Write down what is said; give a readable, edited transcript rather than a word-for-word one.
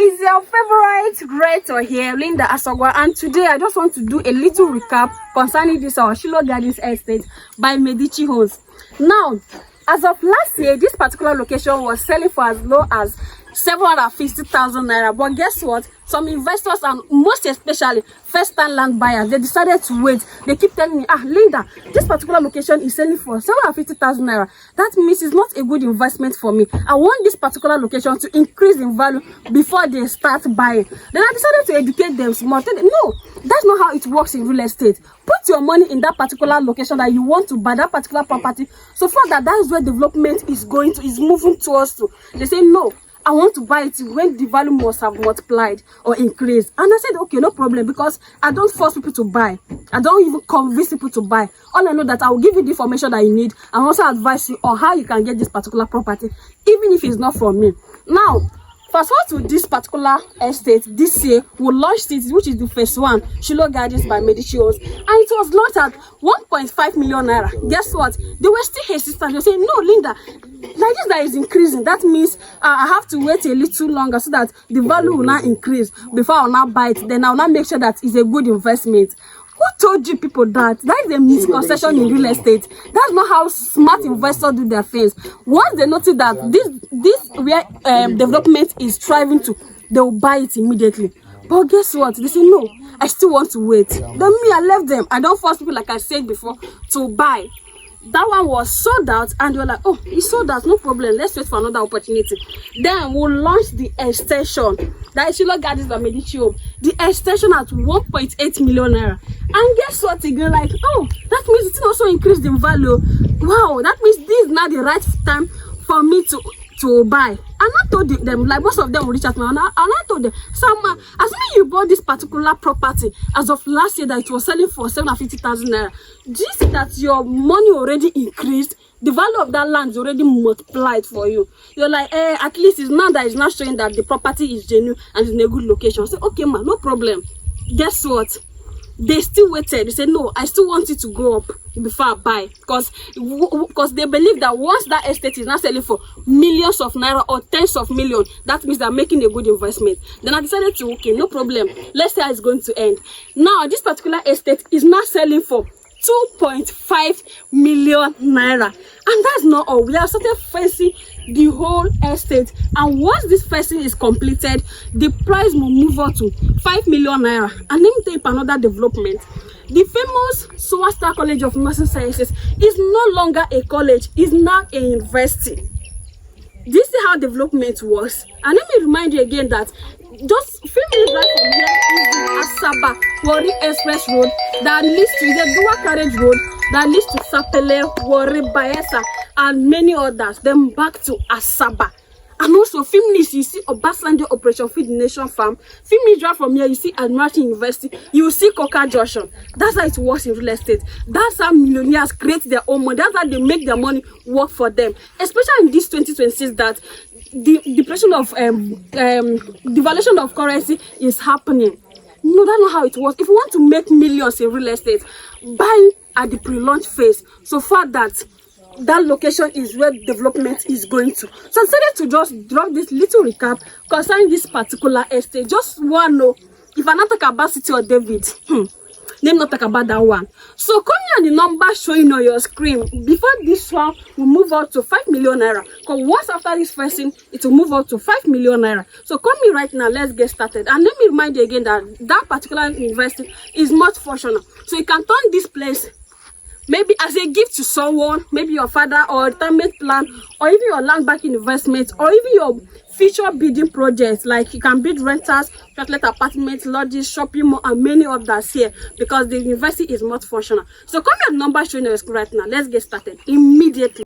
Is your favorite writer here, Linda Asaba, and today I just want to do a little recap concerning this our Shiloh Gardens estate by Medici Homes. Now, as of last year, this particular location was selling for as low as 750,000 naira. But guess what? Some investors and most especially first-time land buyers, they decided to wait. They keep telling me, Linda, this particular location is selling for 750,000 naira. That means it's not a good investment for me. I want this particular location to increase in value before they start buying. Then I decided to educate them small. No, that's not how it works in real estate. Put your money in that particular location that you want to buy, that particular property. So for that is where development is going to, is moving towards to. They say no, I want to buy it when the value must have multiplied or increased. And I said, okay, no problem, because I don't force people to buy. I don't even convince people to buy. All I know that I will give you the information that you need and also advise you on how you can get this particular property, even if it's not from me. Now, fast forward to this particular estate this year, we launched it, which is the first one, Shiloh Gardens by Medici Homes, and it was launched at 1.5 million naira. Guess what? They were still hesitant. They were saying, no, Linda, like this that is increasing, that means I have to wait a little longer so that the value will not increase before I will not buy it. Then I will not make sure that it's a good investment. Who told you people that? That is a misconception in real estate. That's not how smart investors do their things. Once they notice that this where development is thriving to, they will buy it immediately. But guess what? They say, no, I still want to wait. Then me, I left them. I don't force people, like I said before, to buy. That one was sold out, and they were like, oh, it's sold out, no problem, let's wait for another opportunity. Then we'll launch the extension. That is Shiloh Gardens by Medici Home. The extension at 1.8 million naira. And guess what? Again, like, oh, that means it also increased in value. Wow, that means this is not the right time for me to buy. And I told them, like most of them will reach out to me, and I told them, Sam, as soon as you bought this particular property as of last year that it was selling for 750,000 naira, do you see that your money already increased? The value of that land is already multiplied for you. You're like, at least it's now that it's not showing that the property is genuine and is in a good location. I say, okay, man, no problem. Guess what? They still waited. They said, no, I still want it to go up before I buy, because they believe that once that estate is not selling for millions of naira or tens of millions, that means they're making a good investment. Then I decided to, okay, no problem, let's see how it's going to end. Now this particular estate is not selling for 2.5 million naira, and that's not all. We have started fencing the whole estate, and once this fencing is completed, the price will move up to 5 million naira. And let me tell you another development. The famous Swasta College of Nursing Sciences is no longer a college, it's now a university. This is how development works. And let me remind you again that just a few minutes right from here is the Asaba Warri Express Road that leads to the dual carriage road that leads to Sapele, Warri, Bayelsa, and many others. Then back to Asaba. And also, few minutes you see Obasanjo Operation Feed the Nation Farm. Few minutes right from here you see Admiralty University. You see Coca Junction. That's how it works in real estate. That's how millionaires create their own money. That's how they make their money work for them. Especially in this 2026 that the depression of devaluation of currency is happening. No, that's not how it works. If you want to make millions in real estate, buy at the pre-launch phase. So far that location is where development is going to. So I decided to just drop this little recap concerning this particular estate. Just want to know, if I not talk about City or David, let me not talk about that one. So come here on the number showing on your screen. Before this one will move out to 5 million naira. Because once after this first thing, it will move out to 5 million naira. So come here right now, let's get started. And let me remind you again that that particular investment is multifunctional. So you can turn this place maybe as a gift to someone, maybe your father, or retirement plan, or even your land banking investment, or even your future bidding projects. Like you can bid rentals, chocolate apartments, lodges, shopping mall, and many others here, because the university is multifunctional. So come your number showing your screen right now. Let's get started immediately.